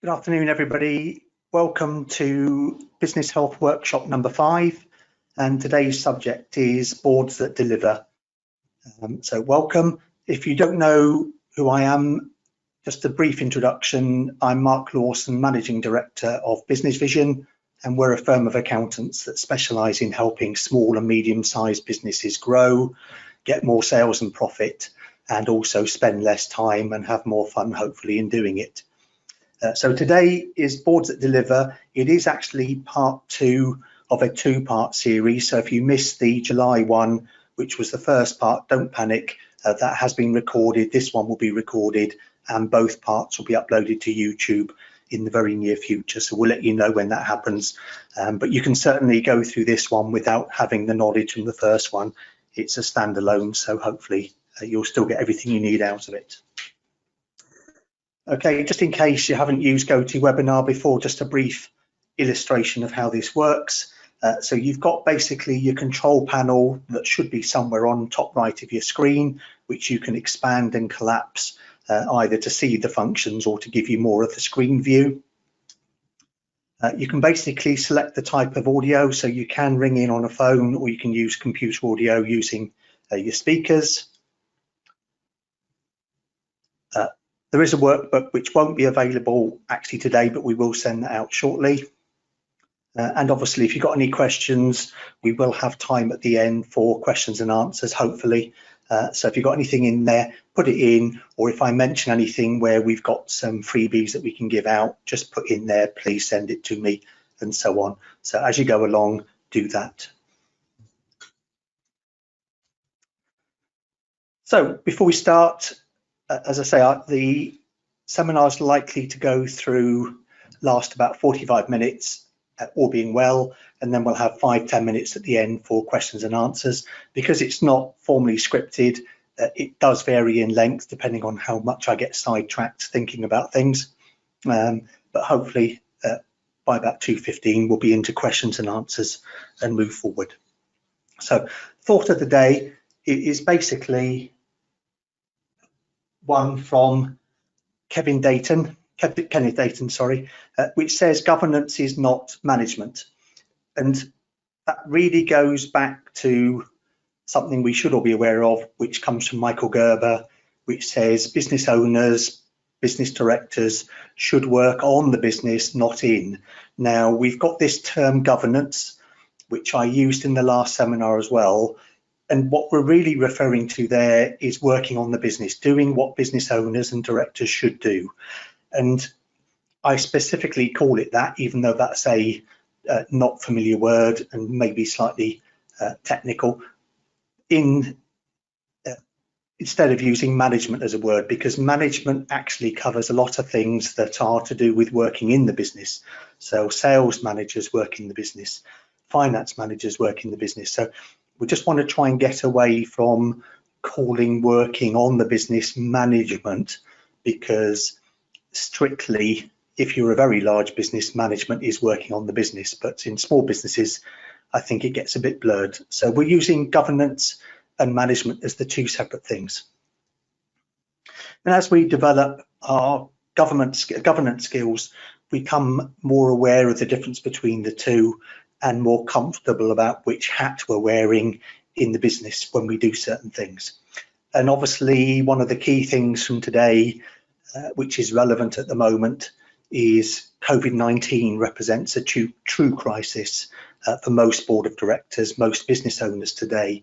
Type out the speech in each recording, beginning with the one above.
Good afternoon, everybody. Welcome to Business Health Workshop number 5, and today's subject is boards that deliver. So welcome. If you don't know who I am, just a brief introduction. I'm Mark Lawson, Managing Director of Business Vision, and we're a firm of accountants that specialise in helping small and medium-sized businesses grow, get more sales and profit, and also spend less time and have more fun, hopefully, in doing it. So today is Boards That Deliver. It is actually part 2 of a 2-part series. So if you missed the July one, which was the first part, don't panic. That has been recorded. This one will be recorded, and both parts will be uploaded to YouTube in the very near future. So we'll let you know when that happens. But you can certainly go through this one without having the knowledge from the first one. It's a standalone, so hopefully you'll still get everything you need out of it. Okay, just in case you haven't used GoToWebinar before, just a brief illustration of how this works. So you've got basically your control panel that should be somewhere on top right of your screen, which you can expand and collapse either to see the functions or to give you more of the screen view. You can basically select the type of audio, so you can ring in on a phone or you can use computer audio using your speakers. There is a workbook which won't be available actually today, but we will send that out shortly. And obviously, if you've got any questions, we will have time at the end for questions and answers, hopefully. So if you've got anything in there, put it in, or if I mention anything where we've got some freebies that we can give out, just put in there, please send it to me, and so on. So as you go along, do that. So before we start, as I say, the seminar is likely to last about 45 minutes, all being well, and then we'll have 5-10 minutes at the end for questions and answers. Because it's not formally scripted, it does vary in length depending on how much I get sidetracked thinking about things. But hopefully by about 2:15 we'll be into questions and answers and move forward. So thought of the day is basically one from Kenneth Dayton, sorry, which says governance is not management. And that really goes back to something we should all be aware of, which comes from Michael Gerber, which says business owners, business directors should work on the business, not in. Now, we've got this term governance, which I used in the last seminar as well. And what we're really referring to there is working on the business, doing what business owners and directors should do. And I specifically call it that, even though that's a not familiar word and maybe slightly technical, instead of using management as a word, because management actually covers a lot of things that are to do with working in the business. So sales managers work in the business, finance managers work in the business. So we just want to try and get away from calling working on the business management, because strictly, if you're a very large business, management is working on the business, but in small businesses, I think it gets a bit blurred. So we're using governance and management as the two separate things. And as we develop our governance skills, we become more aware of the difference between the two and more comfortable about which hat we're wearing in the business when we do certain things. And obviously, one of the key things from today, which is relevant at the moment, is COVID-19 represents a true crisis for most board of directors, most business owners today.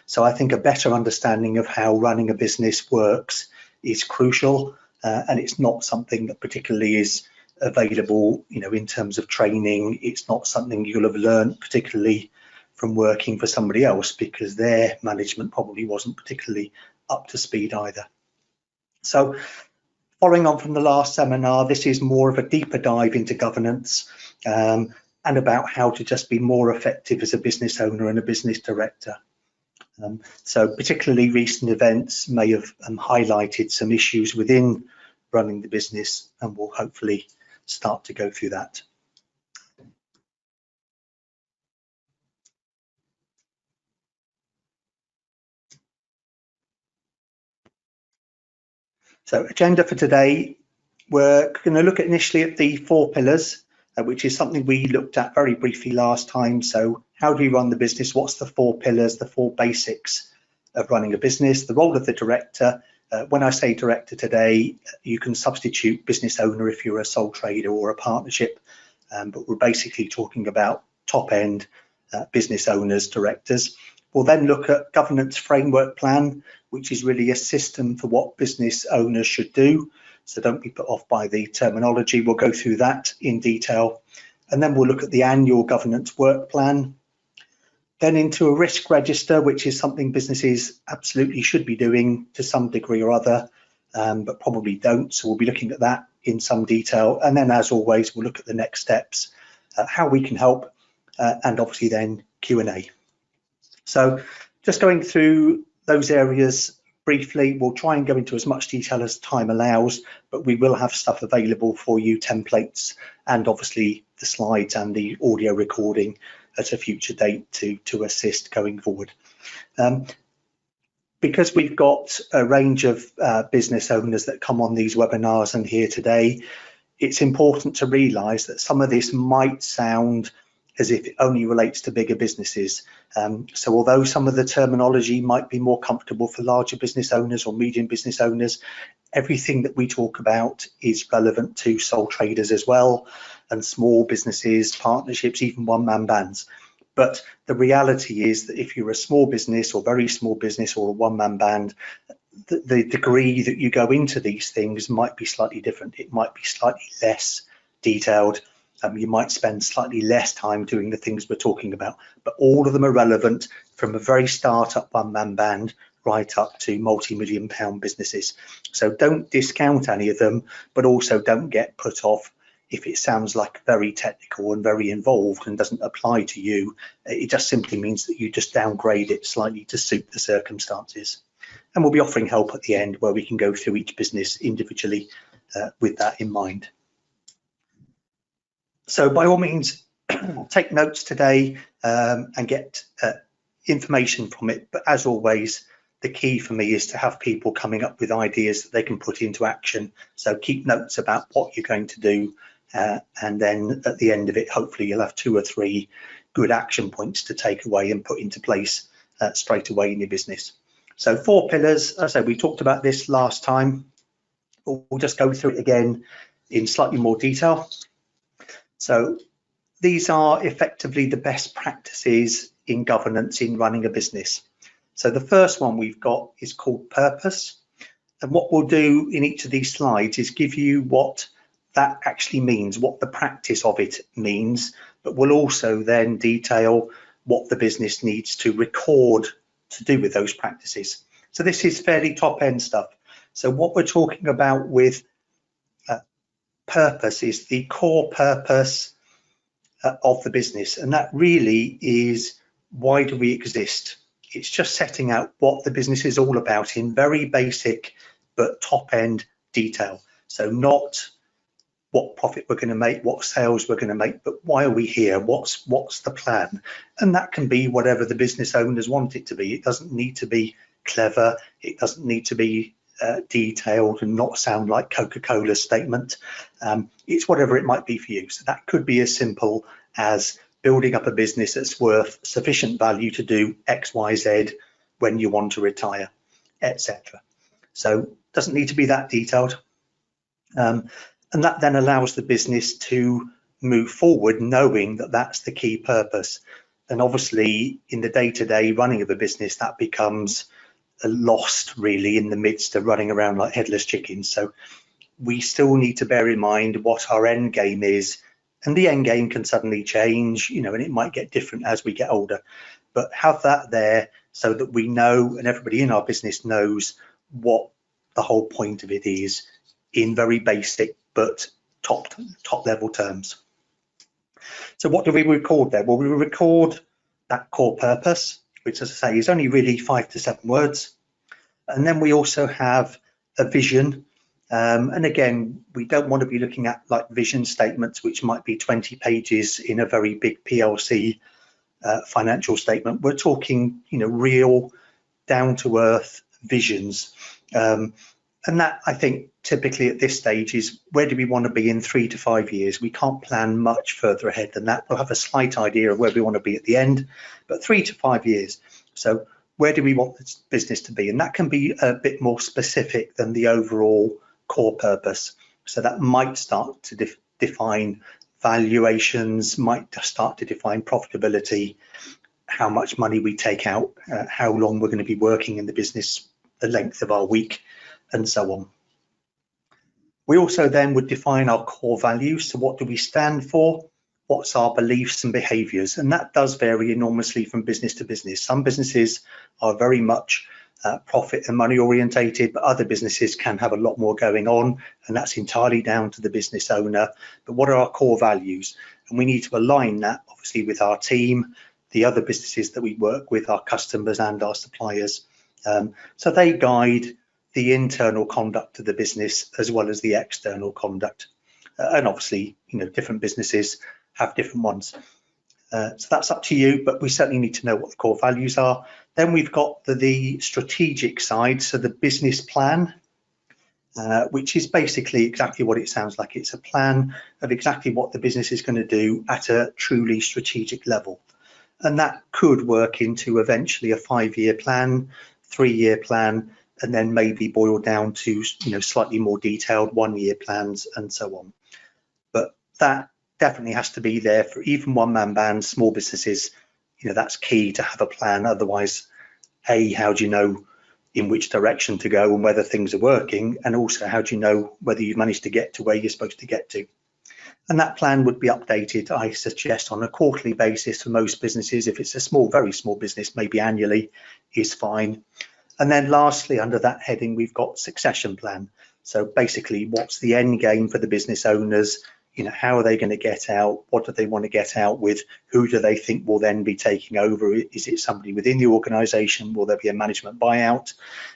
So I think a better understanding of how running a business works is crucial, and it's not something that particularly is available, in terms of training. It's not something you'll have learned particularly from working for somebody else, because their management probably wasn't particularly up to speed either. So following on from the last seminar, this is more of a deeper dive into governance and about how to just be more effective as a business owner and a business director. So particularly recent events may have highlighted some issues within running the business, and we'll hopefully start to go through that. So agenda for today, we're going to look at initially at the 4 pillars, which is something we looked at very briefly last time. So how do we run the business? What's the 4 pillars, the 4 basics of running a business? The role of the director. When I say director today, you can substitute business owner if you're a sole trader or a partnership, but we're basically talking about top end business owners, directors. We'll then look at governance framework plan, which is really a system for what business owners should do. So don't be put off by the terminology. We'll go through that in detail. And then we'll look at the annual governance work plan. Then into a risk register, which is something businesses absolutely should be doing to some degree or other, but probably don't. So we'll be looking at that in some detail. And then, as always, we'll look at the next steps, how we can help, and obviously then Q&A. So just going through those areas briefly, we'll try and go into as much detail as time allows, but we will have stuff available for you, templates, and obviously the slides and the audio recording at a future date to assist going forward. Because we've got a range of business owners that come on these webinars and here today, it's important to realise that some of this might sound as if it only relates to bigger businesses. So although some of the terminology might be more comfortable for larger business owners or medium business owners, everything that we talk about is relevant to sole traders as well, and small businesses, partnerships, even one-man bands. But the reality is that if you're a small business or very small business or a one-man band, the degree that you go into these things might be slightly different. It might be slightly less detailed. You might spend slightly less time doing the things we're talking about, but all of them are relevant from a very startup one-man band right up to multi-million pound businesses. So don't discount any of them, but also don't get put off if it sounds like very technical and very involved and doesn't apply to you. It just simply means that you just downgrade it slightly to suit the circumstances. And we'll be offering help at the end where we can go through each business individually with that in mind. So by all means, take notes today and get information from it. But as always, the key for me is to have people coming up with ideas that they can put into action. So keep notes about what you're going to do. And then at the end of it, hopefully you'll have 2 or 3 good action points to take away and put into place straight away in your business. So 4 pillars, as I said, we talked about this last time. We'll just go through it again in slightly more detail. So these are effectively the best practices in governance in running a business. So the first one we've got is called purpose. And what we'll do in each of these slides is give you what that actually means, what the practice of it means, but we'll also then detail what the business needs to record to do with those practices. So this is fairly top end stuff. So what we're talking about with purpose is the core purpose of the business, and that really is, why do we exist? It's just setting out what the business is all about in very basic but top end detail. So not what profit we're going to make, what sales we're going to make, but why are we here? What's the plan? And that can be whatever the business owners want it to be. It doesn't need to be clever. It doesn't need to be detailed and not sound like Coca-Cola's statement. It's whatever it might be for you. So that could be as simple as building up a business that's worth sufficient value to do X, Y, Z when you want to retire, etc. So it doesn't need to be that detailed. And that then allows the business to move forward knowing that that's the key purpose. And obviously in the day-to-day running of a business, that becomes lost really in the midst of running around like headless chickens. So we still need to bear in mind what our end game is, and the end game can suddenly change, you know, and it might get different as we get older, but have that there so that we know, and everybody in our business knows, what the whole point of it is in very basic but top level terms. So what do we record there? Well, we record that core purpose, which, as I say, is only really 5 to 7 words. And then we also have a vision. And again, we don't want to be looking at like vision statements, which might be 20 pages in a very big PLC financial statement. We're talking, you know, real down to earth visions. And that, I think, typically at this stage is where do we want to be in 3 to 5 years? We can't plan much further ahead than that. We'll have a slight idea of where we want to be at the end, but 3 to 5 years. So where do we want this business to be? And that can be a bit more specific than the overall core purpose. So that might start to define valuations, might start to define profitability, how much money we take out, how long we're going to be working in the business, the length of our week, and so on. We also then would define our core values. So what do we stand for? What's our beliefs and behaviours? And that does vary enormously from business to business. Some businesses are very much profit and money orientated, but other businesses can have a lot more going on, and that's entirely down to the business owner. But what are our core values? And we need to align that obviously with our team, the other businesses that we work with, our customers and our suppliers. So they guide the internal conduct of the business as well as the external conduct. And obviously, different businesses have different ones. So that's up to you, but we certainly need to know what the core values are. Then we've got the strategic side, so the business plan, which is basically exactly what it sounds like. It's a plan of exactly what the business is going to do at a truly strategic level. And that could work into eventually a 5-year plan, 3-year plan, and then maybe boil down to slightly more detailed 1-year plans and so on. But that definitely has to be there for even one-man bands, small businesses. That's key to have a plan. Otherwise, how do you know in which direction to go and whether things are working? And also, how do you know whether you've managed to get to where you're supposed to get to? And that plan would be updated, I suggest, on a quarterly basis for most businesses. If it's a small, very small business, maybe annually is fine. And then lastly, under that heading, we've got succession plan. So basically, what's the end game for the business owners? How are they going to get out? What do they want to get out with? Who do they think will then be taking over? Is it somebody within the organization? Will there be a management buyout?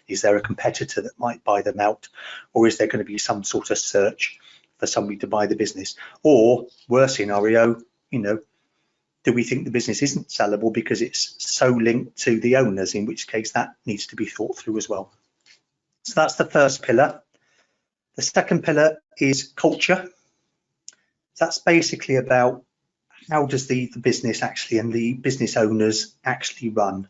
Is there a competitor that might buy them out? Or is there going to be some sort of search for somebody to buy the business? Or worse scenario, do we think the business isn't sellable because it's so linked to the owners, in which case that needs to be thought through as well. So that's the first pillar. The second pillar is culture. That's basically about how does the business actually and the business owners actually run.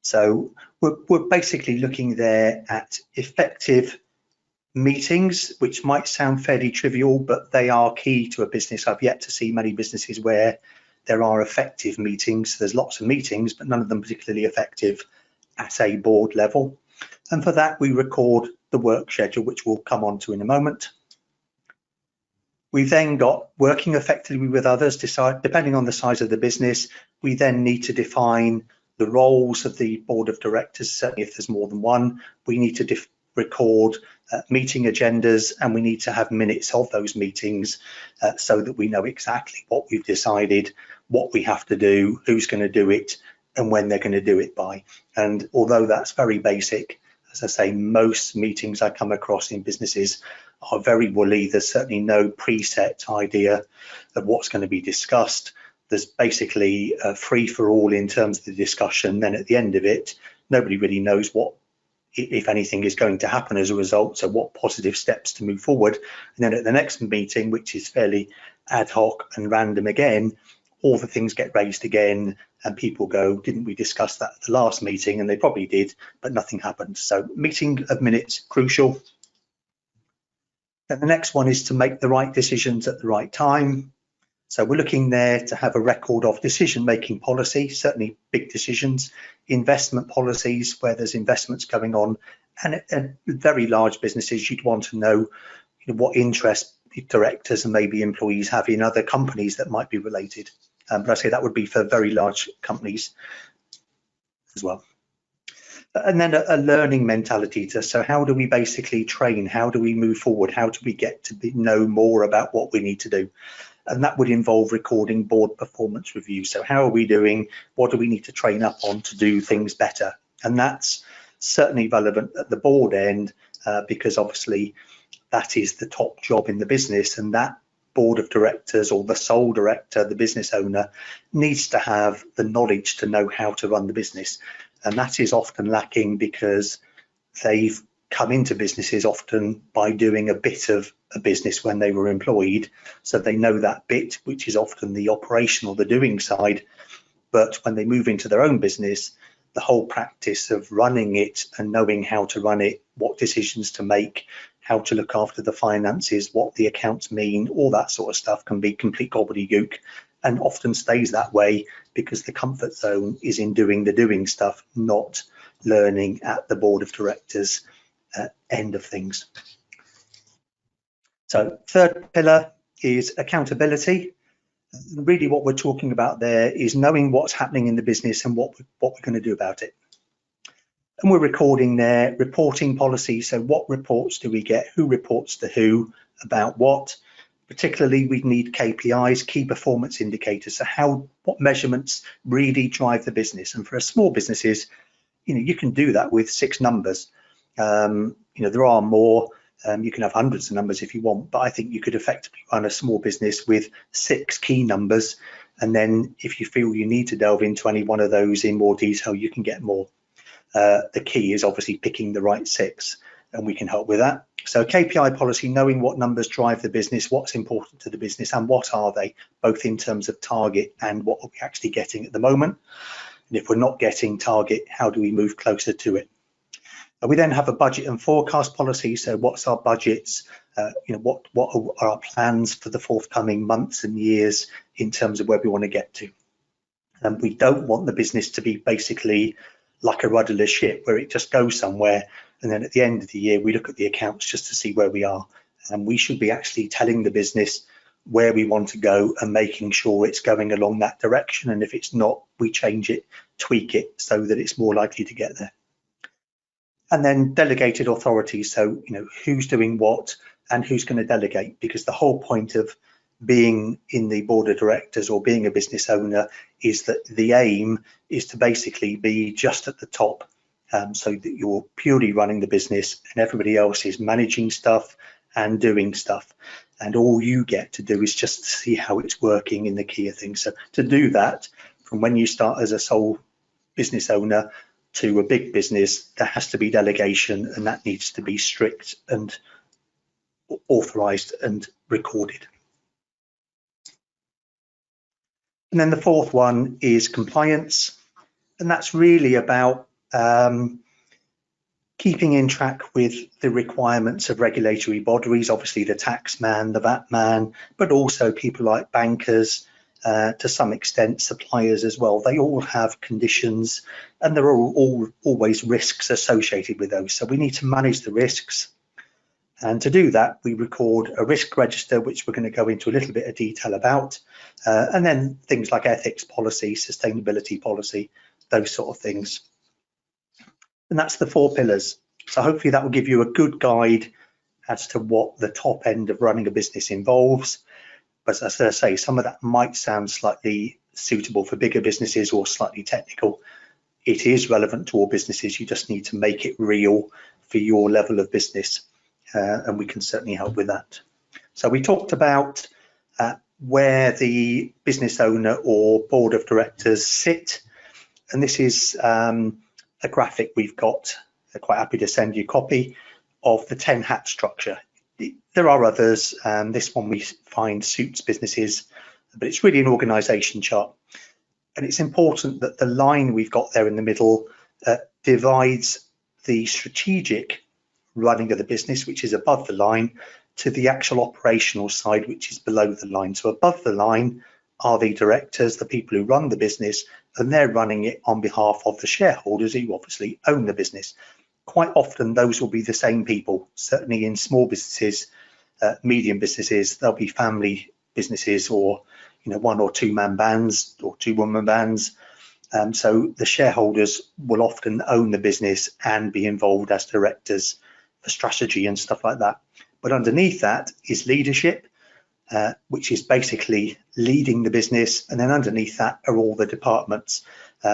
So we're basically looking there at effective meetings, which might sound fairly trivial, but they are key to a business. I've yet to see many businesses where there are effective meetings. There's lots of meetings, but none of them particularly effective at a board level. And for that, we record the work schedule, which we'll come on to in a moment. We've then got working effectively with others, depending on the size of the business. We then need to define the roles of the board of directors. Certainly if there's more than one, we need to record meeting agendas, and we need to have minutes of those meetings so that we know exactly what we've decided, what we have to do, who's going to do it, and when they're going to do it by. And although that's very basic, as I say, most meetings I come across in businesses are very woolly. There's certainly no preset idea of what's going to be discussed. There's basically a free for all in terms of the discussion. Then at the end of it, nobody really knows what, if anything, is going to happen as a result. So what positive steps to move forward. And then at the next meeting, which is fairly ad hoc and random again, all the things get raised again and people go, didn't we discuss that at the last meeting? And they probably did, but nothing happened. So meeting of minutes, crucial. And the next one is to make the right decisions at the right time. So we're looking there to have a record of decision-making policy, certainly big decisions, investment policies where there's investments going on, and very large businesses, you'd want to know, what interest directors and maybe employees have in other companies that might be related. But I say that would be for very large companies as well. And then a learning mentality. So how do we basically train? How do we move forward? How do we get to know more about what we need to do? And that would involve recording board performance reviews. So how are we doing? What do we need to train up on to do things better? And that's certainly relevant at the board end because obviously that is the top job in the business, and that board of directors or the sole director, the business owner, needs to have the knowledge to know how to run the business. And that is often lacking because they've come into businesses often by doing a bit of a business when they were employed, so they know that bit, which is often the operational, the doing side. But when they move into their own business, the whole practice of running it and knowing how to run it, what decisions to make, how to look after the finances, what the accounts mean, all that sort of stuff can be complete gobbledygook, and often stays that way because the comfort zone is in doing the doing stuff, not learning at the board of directors end of things. So third pillar is accountability. Really what we're talking about there is knowing what's happening in the business and what we're going to do about it. And we're recording there reporting policy. So what reports do we get? Who reports to who about what? Particularly, we need KPIs, key performance indicators. So what measurements really drive the business? And for small businesses, you can do that with 6 numbers. There are more. You can have hundreds of numbers if you want, but I think you could effectively run a small business with 6 key numbers. And then if you feel you need to delve into any one of those in more detail, you can get more. The key is obviously picking the right 6, and we can help with that. So KPI policy, knowing what numbers drive the business, what's important to the business, and what are they, both in terms of target and what are we actually getting at the moment. And if we're not getting target, how do we move closer to it? We then have a budget and forecast policy. So what's our budgets? What are our plans for the forthcoming months and years in terms of where we want to get to? And we don't want the business to be basically like a rudderless ship where it just goes somewhere, and then at the end of the year we look at the accounts just to see where we are. And we should be actually telling the business where we want to go and making sure it's going along that direction. And if it's not, we change it, tweak it so that it's more likely to get there. And then delegated authority. So, who's doing what and who's going to delegate, because the whole point of being in the board of directors or being a business owner is that the aim is to basically be just at the top, so that you're purely running the business and everybody else is managing stuff and doing stuff, and all you get to do is just see how it's working in the key of things. So to do that, from when you start as a sole business owner to a big business, there has to be delegation, and that needs to be strict and authorized and recorded. And then the fourth one is compliance, and that's really about keeping in track with the requirements of regulatory bodies, obviously the tax man, the VAT man, but also people like bankers, to some extent suppliers as well. They all have conditions, and there are always risks associated with those. So we need to manage the risks. And to do that, we record a risk register, which we're going to go into a little bit of detail about, and then things like ethics policy, sustainability policy, those sort of things. And that's the 4 pillars. So hopefully that will give you a good guide as to what the top end of running a business involves. But as I say, some of that might sound slightly suitable for bigger businesses or slightly technical. It is relevant to all businesses. You just need to make it real for your level of business, and we can certainly help with that. So we talked about where the business owner or board of directors sit, and this is a graphic we've got. I'm quite happy to send you a copy of the 10 hat structure. There are others. This one we find suits businesses, but it's really an organization chart. And it's important that the line we've got there in the middle divides the strategic running of the business, which is above the line, to the actual operational side, which is below the line. So above the line are the directors, the people who run the business, and they're running it on behalf of the shareholders who obviously own the business. Quite often those will be the same people. Certainly in small businesses, medium businesses, there'll be family businesses, or 1 or 2 man bands or 2 woman bands. So the shareholders will often own the business and be involved as directors for strategy and stuff like that. But underneath that is leadership, which is basically leading the business, and then underneath that are all the departments.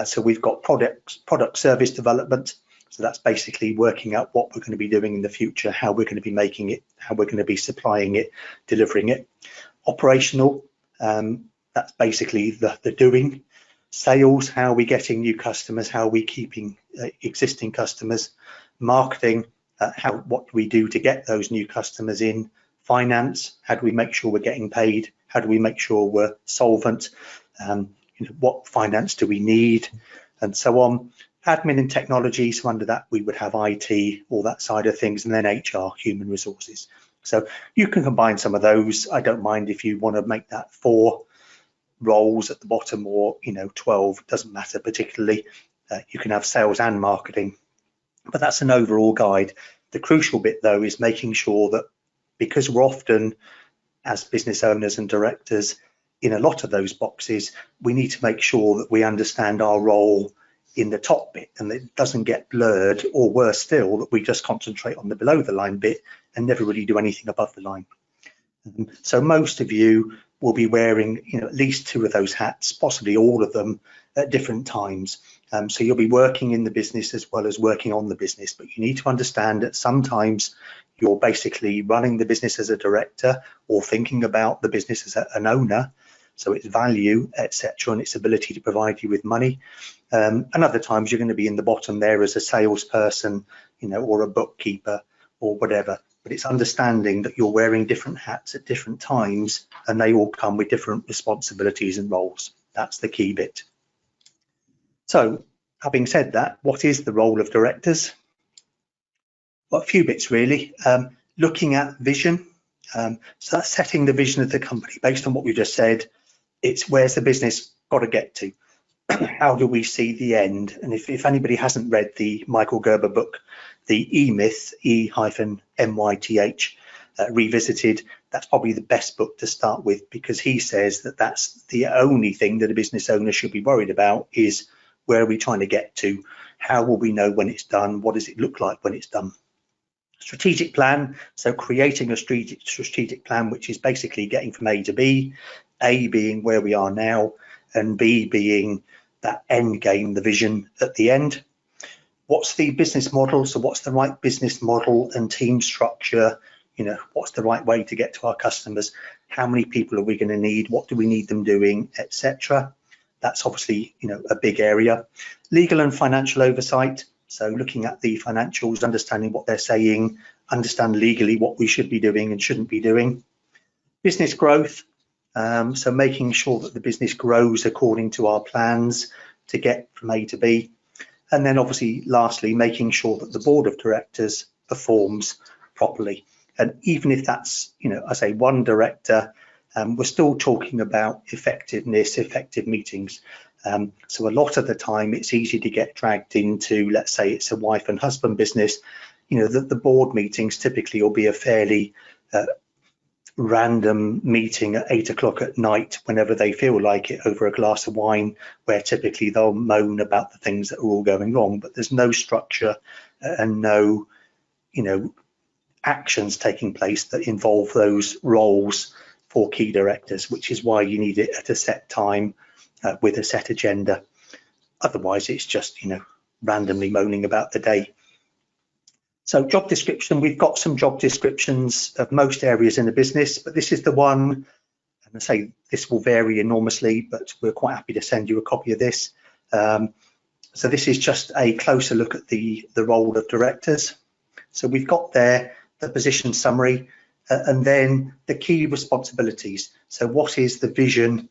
So we've got product service development. So that's basically working out what we're going to be doing in the future, how we're going to be making it, how we're going to be supplying it, delivering it. Operational, that's basically the doing. Sales, how are we getting new customers, how are we keeping existing customers. Marketing, what do we do to get those new customers in? Finance, how do we make sure we're getting paid? How do we make sure we're solvent? What finance do we need? And so on. Admin and technology, so under that we would have IT, all that side of things, and then HR, human resources. So you can combine some of those. I don't mind if you want to make that 4 roles at the bottom, or 12, doesn't matter particularly. You can have sales and marketing, but that's an overall guide. The crucial bit though is making sure that, because we're often, as business owners and directors, in a lot of those boxes, we need to make sure that we understand our role in the top bit and it doesn't get blurred, or worse still, that we just concentrate on the below the line bit and never really do anything above the line. So most of you will be wearing at least 2 of those hats, possibly all of them at different times. So you'll be working in the business as well as working on the business, but you need to understand that sometimes you're basically running the business as a director or thinking about the business as an owner, so its value, etc., and its ability to provide you with money. And other times you're going to be in the bottom there as a salesperson, or a bookkeeper or whatever. But it's understanding that you're wearing different hats at different times and they all come with different responsibilities and roles. That's the key bit. So having said that, what is the role of directors? Well, a few bits really. Looking at vision. So that's setting the vision of the company based on what we just said. It's where's the business got to get to? How do we see the end? And if anybody hasn't read the Michael Gerber book, the E-Myth, E-MYTH, Revisited, that's probably the best book to start with, because he says that that's the only thing that a business owner should be worried about, is where are we trying to get to? How will we know when it's done? What does it look like when it's done? Strategic plan, so creating a strategic plan, which is basically getting from A to B, A being where we are now, and B being that end game, the vision at the end. What's the business model? So what's the right business model and team structure? What's the right way to get to our customers? How many people are we going to need? What do we need them doing, etc.? That's obviously, a big area. Legal and financial oversight. So looking at the financials, understanding what they're saying, understand legally what we should be doing and shouldn't be doing. Business growth. So making sure that the business grows according to our plans to get from A to B. And then obviously, lastly, making sure that the board of directors performs properly. And even if that's, I say one director, we're still talking about effectiveness, effective meetings. So a lot of the time it's easy to get dragged into, let's say it's a wife and husband business, the board meetings typically will be a fairly random meeting at 8 o'clock at night whenever they feel like it, over a glass of wine, where typically they'll moan about the things that are all going wrong, but there's no structure and no actions taking place that involve those roles for key directors, which is why you need it at a set time with a set agenda. Otherwise it's just randomly moaning about the day. So job description, we've got some job descriptions of most areas in the business, but this is the one, and I say this will vary enormously, but we're quite happy to send you a copy of this. So this is just a closer look at the role of directors. So we've got there the position summary, and then the key responsibilities. So what is the vision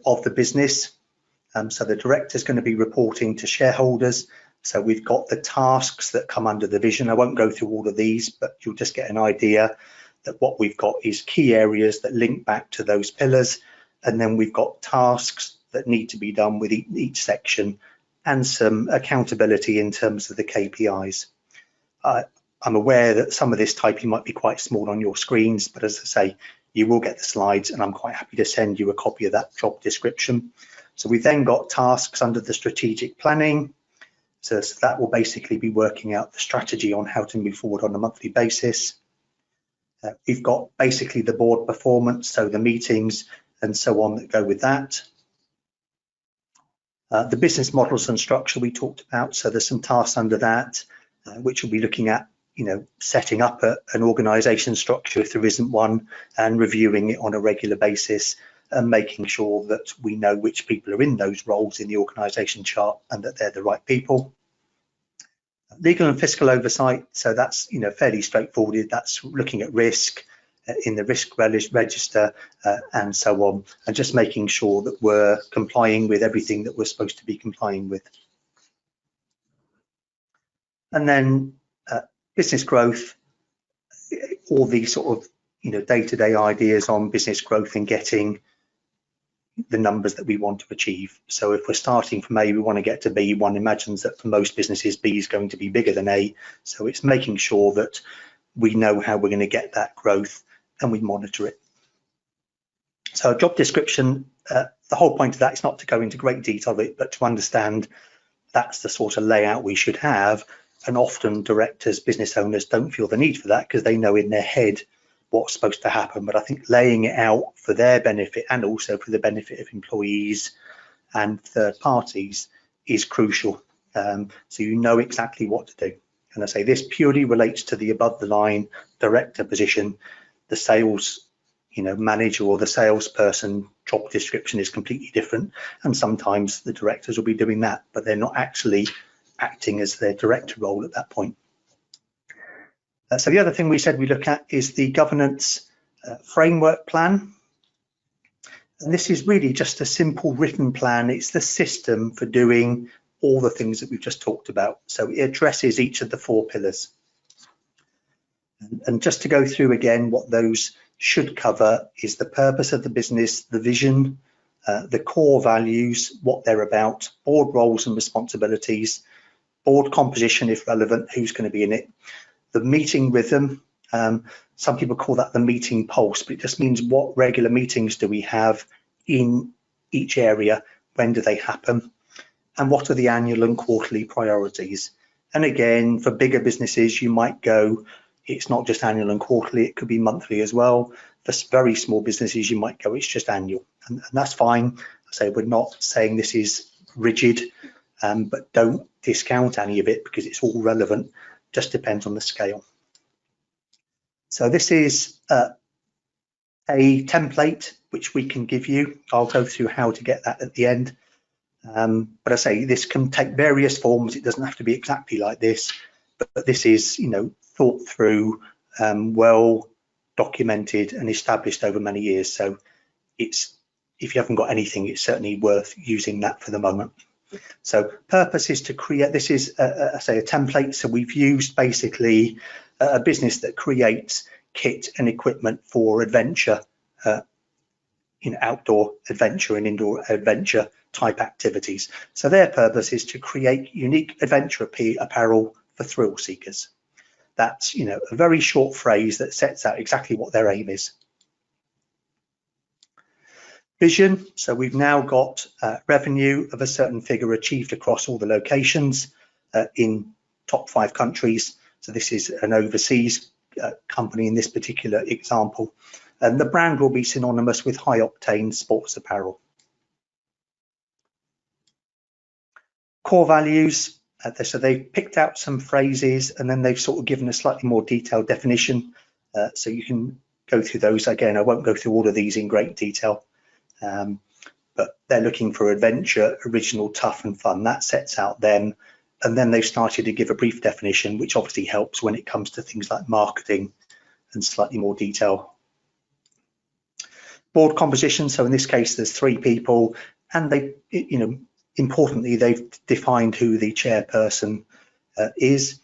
of the business? So the director is going to be reporting to shareholders. So we've got the tasks that come under the vision. I won't go through all of these, but you'll just get an idea that what we've got is key areas that link back to those pillars. And then we've got tasks that need to be done with each section, and some accountability in terms of the KPIs. I'm aware that some of this typing might be quite small on your screens, but as I say, you will get the slides, and I'm quite happy to send you a copy of that job description. So we've then got tasks under the strategic planning. So that will basically be working out the strategy on how to move forward on a monthly basis. We've got basically the board performance, so the meetings and so on that go with that. The business models and structure we talked about, so there's some tasks under that, which will be looking at setting up an organisation structure if there isn't one, and reviewing it on a regular basis, and making sure that we know which people are in those roles in the organisation chart and that they're the right people. Legal and fiscal oversight, so that's fairly straightforward. That's looking at risk in the risk register and so on, and just making sure that we're complying with everything that we're supposed to be complying with. And then business growth, all these sort of day-to-day ideas on business growth and getting the numbers that we want to achieve. So if we're starting from A, we want to get to B. One imagines that for most businesses, B is going to be bigger than A. So it's making sure that we know how we're going to get that growth and we monitor it. So a job description, the whole point of that is not to go into great detail of it, but to understand that's the sort of layout we should have. And often directors, business owners don't feel the need for that because they know in their head what's supposed to happen. But I think laying it out for their benefit and also for the benefit of employees and third parties is crucial. So you know exactly what to do. And I say this purely relates to the above the line director position. The sales manager or the salesperson job description is completely different, and sometimes the directors will be doing that, but they're not actually acting as their director role at that point. So the other thing we said we look at is the governance framework plan, and this is really just a simple written plan. It's the system for doing all the things that we've just talked about, so it addresses each of the 4 pillars. And just to go through again, what those should cover is the purpose of the business, the vision, the core values, what they're about, board roles and responsibilities, board composition if relevant, who's going to be in it, the meeting rhythm. Some people call that the meeting pulse, but it just means what regular meetings do we have in each area, when do they happen, and what are the annual and quarterly priorities. And again, for bigger businesses, you might go, it's not just annual and quarterly, it could be monthly as well. For very small businesses, you might go, it's just annual, and that's fine. So we're not saying this is rigid, but don't discount any of it because it's all relevant, just depends on the scale. So this is a template which we can give you. I'll go through how to get that at the end. But I say this can take various forms. It doesn't have to be exactly like this, but this is, thought through, well documented and established over many years. So it's, if you haven't got anything, it's certainly worth using that for the moment. So purpose is to create, this is I say a template. So we've used basically a business that creates kit and equipment for adventure, outdoor adventure and indoor adventure type activities. So their purpose is to create unique adventure apparel for thrill seekers. That's a very short phrase that sets out exactly what their aim is. Vision, so we've now got revenue of a certain figure achieved across all the locations in top 5 countries. So this is an overseas company in this particular example, and the brand will be synonymous with high octane sports apparel. Core values, so they've picked out some phrases and then they've sort of given a slightly more detailed definition, so you can go through those. Again, I won't go through all of these in great detail, but they're looking for adventure, original, tough and fun. That sets out them, and then they've started to give a brief definition, which obviously helps when it comes to things like marketing and slightly more detail. Board composition, so in this case there's 3 people, and they, importantly, they've defined who the chairperson is.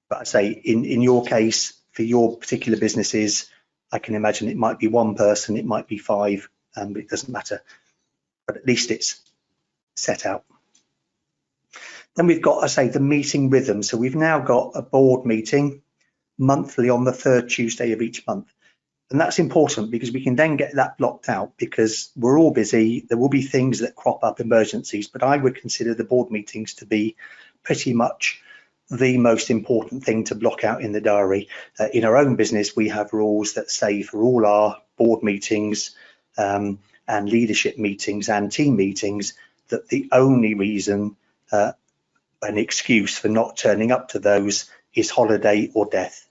But I say in your case, for your particular businesses, I can imagine it might be 1 person, it might be 5, but it doesn't matter, but at least it's set out. Then we've got, I say, the meeting rhythm. So we've now got a board meeting monthly on the 3rd Tuesday of each month. And that's important because we can then get that blocked out, because we're all busy. There will be things that crop up, emergencies, but I would consider the board meetings to be pretty much the most important thing to block out in the diary. In our own business, we have rules that say for all our board meetings and leadership meetings and team meetings, that the only reason, an excuse for not turning up to those is holiday or death.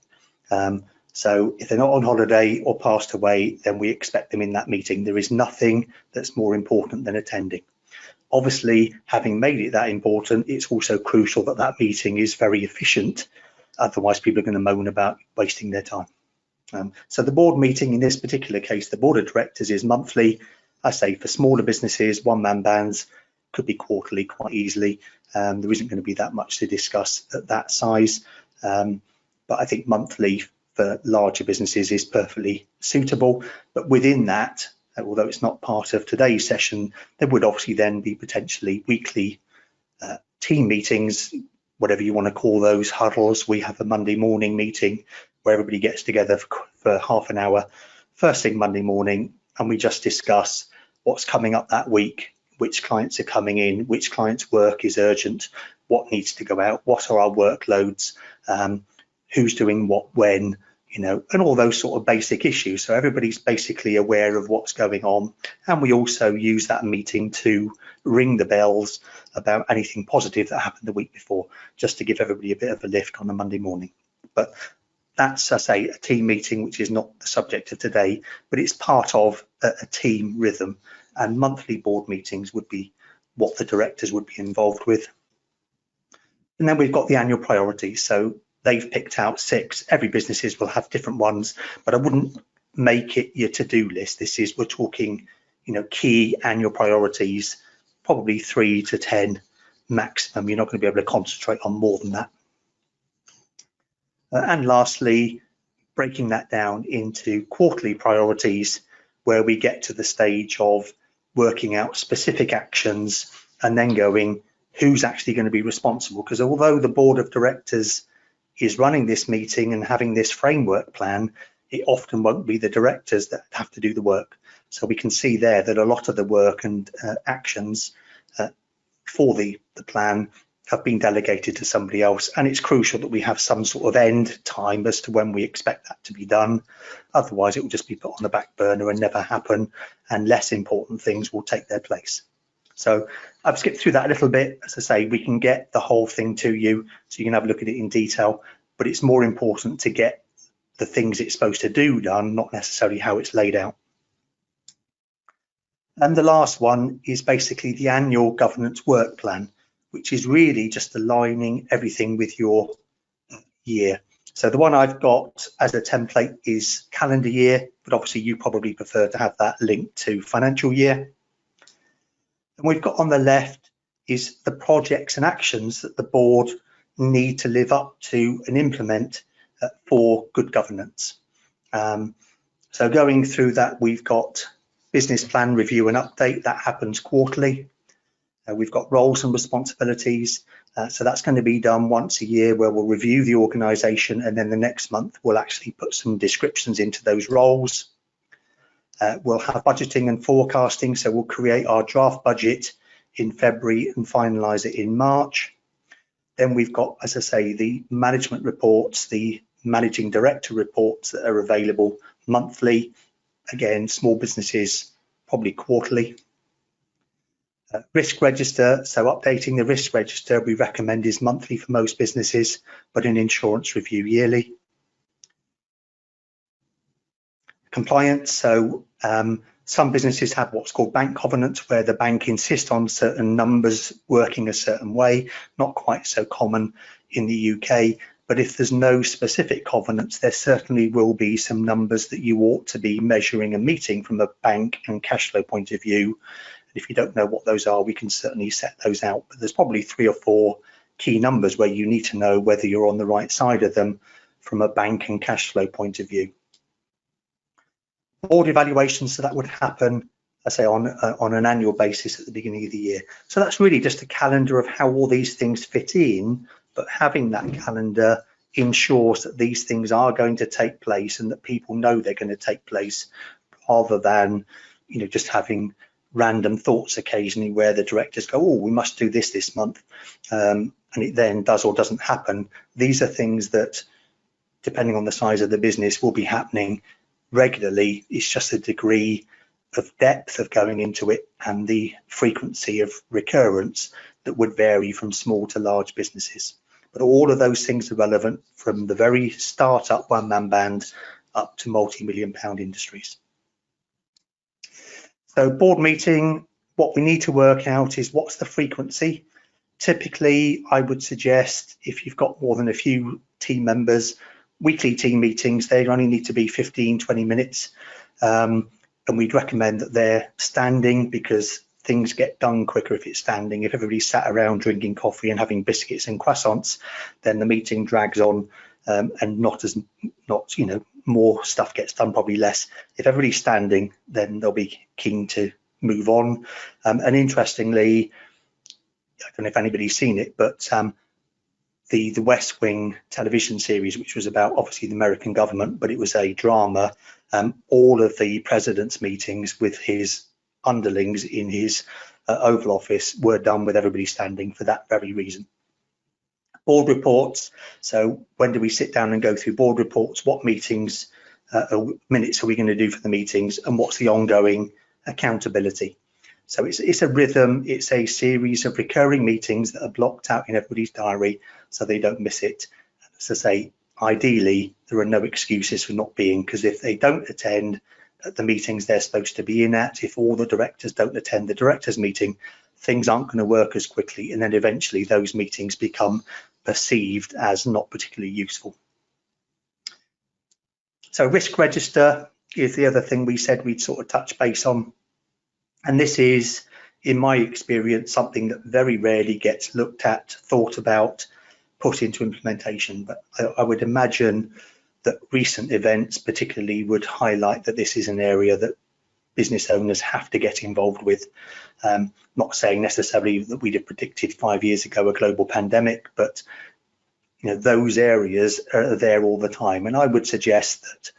So if they're not on holiday or passed away, then we expect them in that meeting. There is nothing that's more important than attending. Obviously, having made it that important, it's also crucial that that meeting is very efficient. Otherwise, people are going to moan about wasting their time. So the board meeting in this particular case, the board of directors, is monthly. I say for smaller businesses, one-man bands, could be quarterly quite easily. There isn't going to be that much to discuss at that size. But I think monthly for larger businesses is perfectly suitable. But within that, although it's not part of today's session, there would obviously then be potentially weekly team meetings, whatever you want to call those, huddles. We have a Monday morning meeting where everybody gets together for half an hour, first thing Monday morning, and we just discuss what's coming up that week, which clients are coming in, which clients' work is urgent, what needs to go out, what are our workloads, who's doing what when, you know, and all those sort of basic issues. So everybody's basically aware of what's going on. And we also use that meeting to ring the bells about anything positive that happened the week before, just to give everybody a bit of a lift on a Monday morning. But that's, I say, a team meeting, which is not the subject of today, but it's part of a team rhythm, and monthly board meetings would be what the directors would be involved with. And then we've got the annual priorities. So they've picked out 6. Every businesses will have different ones, but I wouldn't make it your to-do list. This is, we're talking, you know, key annual priorities, probably 3 to 10 maximum. You're not going to be able to concentrate on more than that. And lastly, breaking that down into quarterly priorities, where we get to the stage of working out specific actions and then going, who's actually going to be responsible? Because although the board of directors is running this meeting and having this framework plan, it often won't be the directors that have to do the work. So we can see there that a lot of the work and actions for the plan have been delegated to somebody else, and it's crucial that we have some sort of end time as to when we expect that to be done. Otherwise it will just be put on the back burner and never happen, and less important things will take their place. So I've skipped through that a little bit. As I say, we can get the whole thing to you so you can have a look at it in detail, but it's more important to get the things it's supposed to do done, not necessarily how it's laid out. And the last one is basically the annual governance work plan, which is really just aligning everything with your year. So the one I've got as a template is calendar year, but obviously you probably prefer to have that linked to financial year. And we've got on the left is the projects and actions that the board need to live up to and implement for good governance. So going through that, we've got business plan review and update. That happens quarterly. We've got roles and responsibilities. So that's going to be done once a year, where we'll review the organisation, and then the next month we'll actually put some descriptions into those roles. We'll have budgeting and forecasting. So we'll create our draft budget in February and finalise it in March. Then we've got, as I say, the management reports, the managing director reports that are available monthly. Again, small businesses, probably quarterly. Risk register, so updating the risk register we recommend is monthly for most businesses, but an insurance review yearly. Compliance, so some businesses have what's called bank covenants, where the bank insists on certain numbers working a certain way, not quite so common in the UK, but if there's no specific covenants, there certainly will be some numbers that you ought to be measuring and meeting from a bank and cash flow point of view. If you don't know what those are, we can certainly set those out, but there's probably 3 or 4 key numbers where you need to know whether you're on the right side of them from a bank and cash flow point of view. Board evaluations, so that would happen, I say, on an annual basis at the beginning of the year. So that's really just a calendar of how all these things fit in, but having that calendar ensures that these things are going to take place and that people know they're going to take place, rather than, you know, just having random thoughts occasionally where the directors go, oh, we must do this month, and it then does or doesn't happen. These are things that, depending on the size of the business, will be happening regularly. It's just the degree of depth of going into it and the frequency of recurrence that would vary from small to large businesses. But all of those things are relevant from the very start-up one-man band up to multi-million-pound industries. So board meeting, what we need to work out is what's the frequency. Typically, I would suggest if you've got more than a few team members, weekly team meetings, they only need to be 15, 20 minutes. And we'd recommend that they're standing because things get done quicker if it's standing. If everybody's sat around drinking coffee and having biscuits and croissants, then the meeting drags on and not more stuff gets done, probably less. If everybody's standing, then they'll be keen to move on. And interestingly, I don't know if anybody's seen it, but the West Wing television series, which was about obviously the American government, but it was a drama. All of the president's meetings with his underlings in his Oval Office were done with everybody standing for that very reason. Board reports. So when do we sit down and go through board reports? What meetings, minutes are we going to do for the meetings, and what's the ongoing accountability? So it's a rhythm, it's a series of recurring meetings that are blocked out in everybody's diary so they don't miss it. As I say, ideally, there are no excuses for not being, because if they don't attend the meetings they're supposed to be in at, if all the directors don't attend the directors meeting, things aren't going to work as quickly, and then eventually those meetings become perceived as not particularly useful. So risk register is the other thing we said we'd sort of touch base on. And this is, in my experience, something that very rarely gets looked at, thought about, put into implementation. But I would imagine that recent events particularly would highlight that this is an area that business owners have to get involved with. Not saying necessarily that we'd have predicted 5 years ago a global pandemic, but those areas are there all the time. And I would suggest that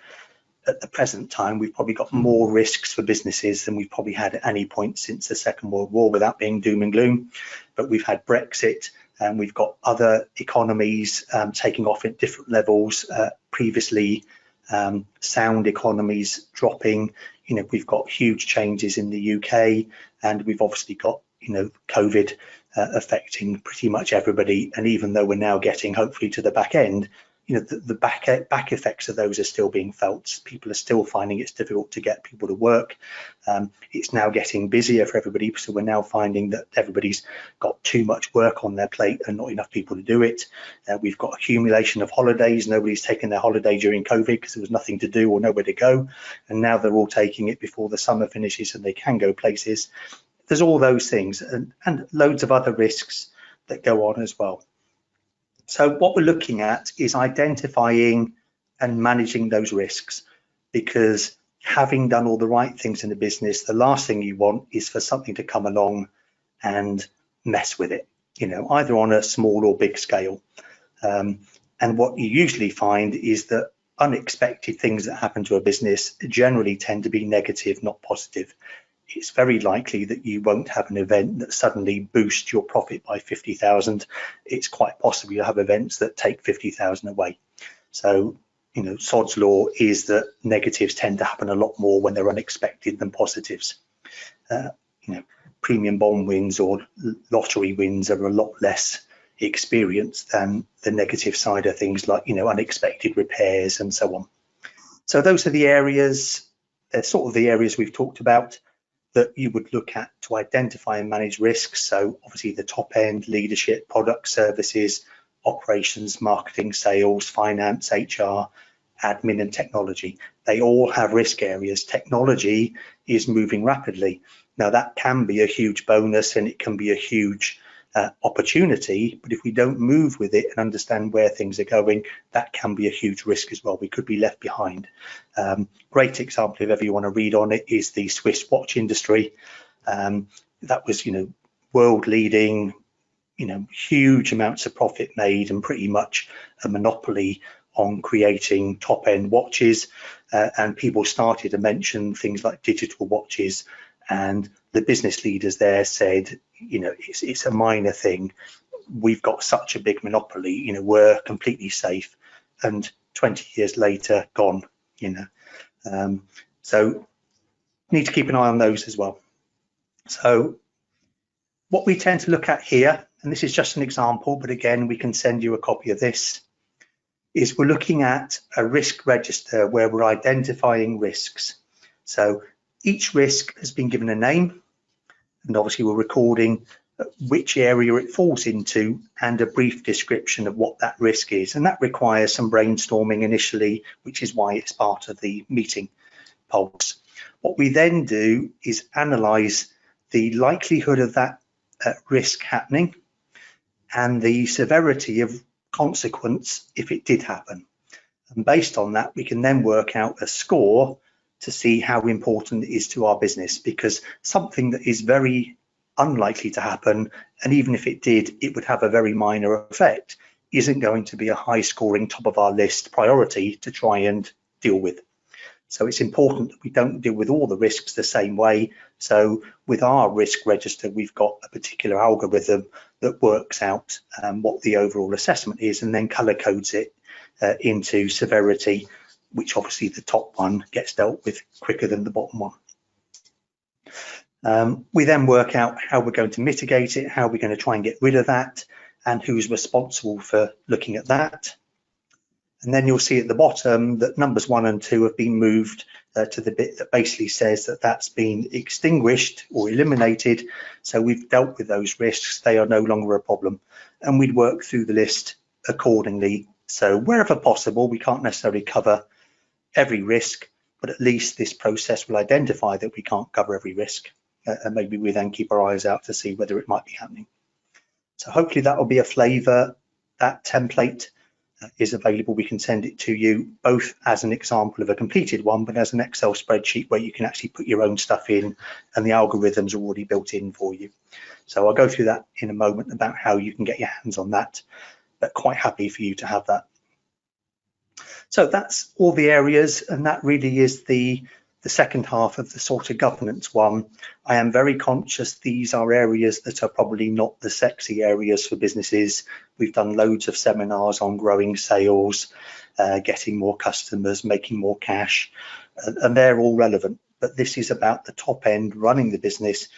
at the present time, we've probably got more risks for businesses than we've probably had at any point since the Second World War, without being doom and gloom. But we've had Brexit, and we've got other economies taking off at different levels. Previously, sound economies dropping. We've got huge changes in the UK, and we've obviously got COVID affecting pretty much everybody. And even though we're now getting hopefully to the back end, the back effects of those are still being felt. People are still finding it's difficult to get people to work. It's now getting busier for everybody, so we're now finding that everybody's got too much work on their plate and not enough people to do it. We've got accumulation of holidays. Nobody's taken their holiday during COVID because there was nothing to do or nowhere to go, and now they're all taking it before the summer finishes and they can go places. There's all those things and loads of other risks that go on as well. So what we're looking at is identifying and managing those risks, because having done all the right things in the business, the last thing you want is for something to come along and mess with it, either on a small or big scale. And what you usually find is that unexpected things that happen to a business generally tend to be negative, not positive. It's very likely that you won't have an event that suddenly boosts your profit by 50,000. It's quite possible you'll have events that take 50,000 away. So, sod's law is that negatives tend to happen a lot more when they're unexpected than positives. Premium bond wins or lottery wins are a lot less experienced than the negative side of things, like, unexpected repairs and so on. So those are the areas, they're sort of the areas we've talked about that you would look at to identify and manage risks. So obviously the top end, leadership, product, services, operations, marketing, sales, finance, HR, admin and technology. They all have risk areas. Technology is moving rapidly. Now that can be a huge bonus and it can be a huge opportunity, but if we don't move with it and understand where things are going, that can be a huge risk as well. We could be left behind. Great example, if ever you want to read on it, is the Swiss watch industry. That was, world leading, huge amounts of profit made and pretty much a monopoly on creating top end watches. And people started to mention things like digital watches, and the business leaders there said, it's a minor thing. We've got such a big monopoly, we're completely safe. And 20 years later, gone, So need to keep an eye on those as well. So what we tend to look at here, and this is just an example, but again, we can send you a copy of this, is we're looking at a risk register where we're identifying risks. So each risk has been given a name. and obviously we're recording which area it falls into and a brief description of what that risk is, and that requires some brainstorming initially, which is why it's part of the meeting pulse. What we then do is analyze the likelihood of that risk happening and the severity of consequence if it did happen. And based on that, we can then work out a score to see how important it is to our business, because something that is very unlikely to happen, and even if it did, it would have a very minor effect, isn't going to be a high scoring top of our list priority to try and deal with. So it's important that we don't deal with all the risks the same way. So with our risk register, we've got a particular algorithm that works out what the overall assessment is and then color codes it into severity, which obviously the top one gets dealt with quicker than the bottom one. We then work out how we're going to mitigate it, how we're going to try and get rid of that, and who's responsible for looking at that. And then you'll see at the bottom that numbers 1 and 2 have been moved to the bit that basically says that that's been extinguished or eliminated. So we've dealt with those risks, they are no longer a problem. And we'd work through the list accordingly. So wherever possible, we can't necessarily cover every risk, but at least this process will identify that we can't cover every risk. And maybe we then keep our eyes out to see whether it might be happening. So hopefully that will be a flavour. That template is available. We can send it to you both as an example of a completed one, but as an Excel spreadsheet where you can actually put your own stuff in and the algorithms are already built in for you. So I'll go through that in a moment about how you can get your hands on that, but quite happy for you to have that. So that's all the areas, and that really is the second half of the sort of governance one. I am very conscious these are areas that are probably not the sexy areas for businesses. We've done loads of seminars on growing sales, getting more customers, making more cash, and they're all relevant. But this is about the top end, running the business,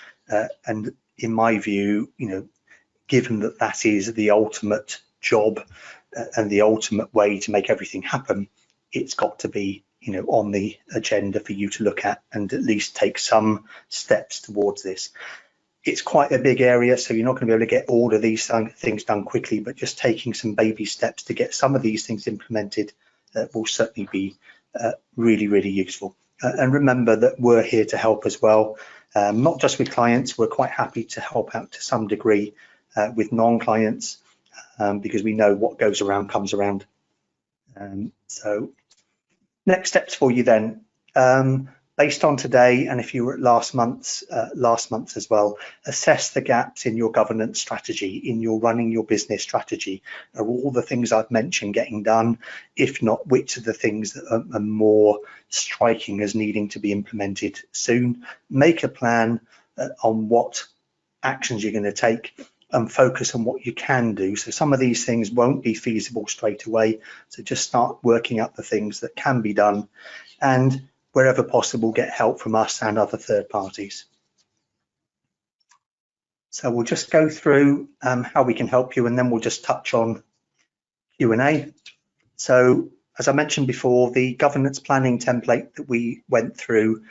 and in my view, you know, given that that is the ultimate job and the ultimate way to make everything happen, it's got to be, you know, on the agenda for you to look at and at least take some steps towards this. It's quite a big area, so you're not going to be able to get all of these things done quickly, but just taking some baby steps to get some of these things implemented will certainly be really, really useful. And remember that we're here to help as well, not just with clients. We're quite happy to help out to some degree with non-clients, because we know what goes around comes around. So next steps for you then, based on today, and if you were at last month as well, assess the gaps in your governance strategy, in your running your business strategy. Are all the things I've mentioned getting done? If not, which are the things that are more striking as needing to be implemented soon? Make a plan on what actions you're going to take and focus on what you can do. So some of these things won't be feasible straight away. So just start working up the things that can be done, and wherever possible, get help from us and other third parties. So we'll just go through how we can help you, and then we'll just touch on Q&A. So as I mentioned before, the governance planning template that we went through,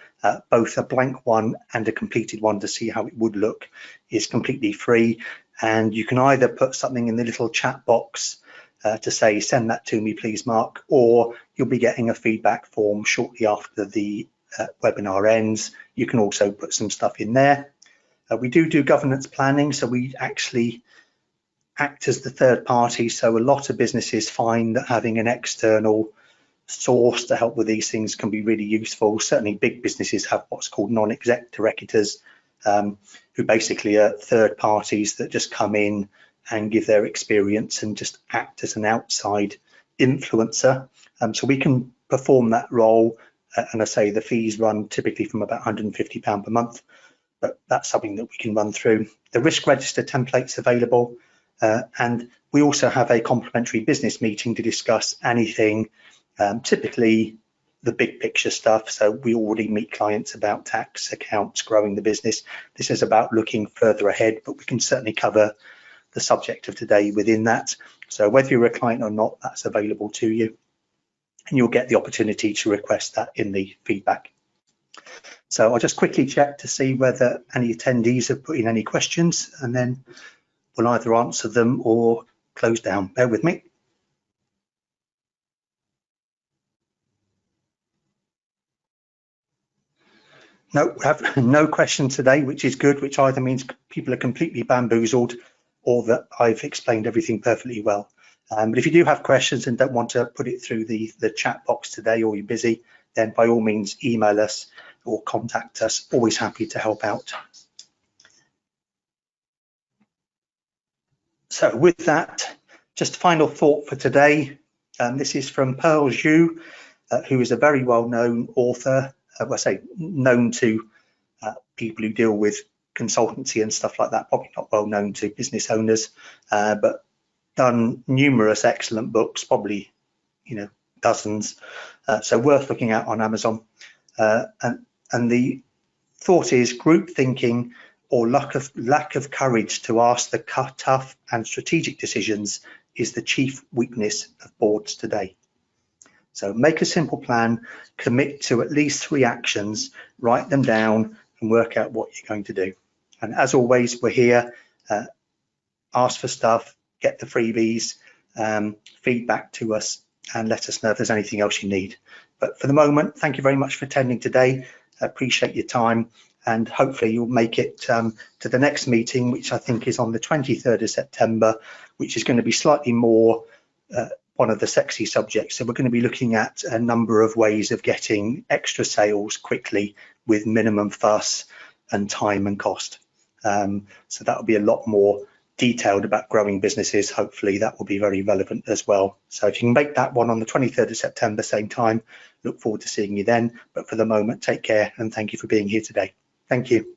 both a blank one and a completed one to see how it would look, is completely free. And you can either put something in the little chat box to say, send that to me, please, Mark, or you'll be getting a feedback form shortly after the webinar ends. You can also put some stuff in there. We do governance planning, so we actually act as the third party. So a lot of businesses find that having an external source to help with these things can be really useful. Certainly big businesses have what's called non-exec directors, who basically are third parties that just come in and give their experience and just act as an outside influencer. So we can perform that role, and I say the fees run typically from about £150 per month, but that's something that we can run through. The risk register template's available, and we also have a complimentary business meeting to discuss anything, typically the big picture stuff. So we already meet clients about tax, accounts, growing the business. This is about looking further ahead, but we can certainly cover the subject of today within that. So whether you're a client or not, that's available to you, and you'll get the opportunity to request that in the feedback. So I'll just quickly check to see whether any attendees have put in any questions, and then we'll either answer them or close down. Bear with me. No, we have no question today, which is good, which either means people are completely bamboozled or that I've explained everything perfectly well. But if you do have questions and don't want to put it through the chat box today, or you're busy, then by all means email us or contact us. Always happy to help out. So with that, just a final thought for today. This is from Pearl Zhu, who is a very well-known author. I say known to people who deal with consultancy and stuff like that, probably not well known to business owners, but done numerous excellent books, probably dozens, so worth looking at on Amazon. And the thought is group thinking or lack of courage to ask the tough and strategic decisions is the chief weakness of boards today. So make a simple plan, commit to at least 3 actions, write them down and work out what you're going to do. And as always, we're here, ask for stuff, get the freebies, feedback to us and let us know if there's anything else you need. But for the moment, thank you very much for attending today. I appreciate your time, and hopefully you'll make it to the next meeting, which I think is on the 23rd of September, which is going to be slightly more one of the sexy subjects. So we're going to be looking at a number of ways of getting extra sales quickly with minimum fuss and time and cost. So that will be a lot more detailed about growing businesses. Hopefully that will be very relevant as well. So if you can make that one on the 23rd of September, same time, look forward to seeing you then. But for the moment, take care and thank you for being here today. Thank you.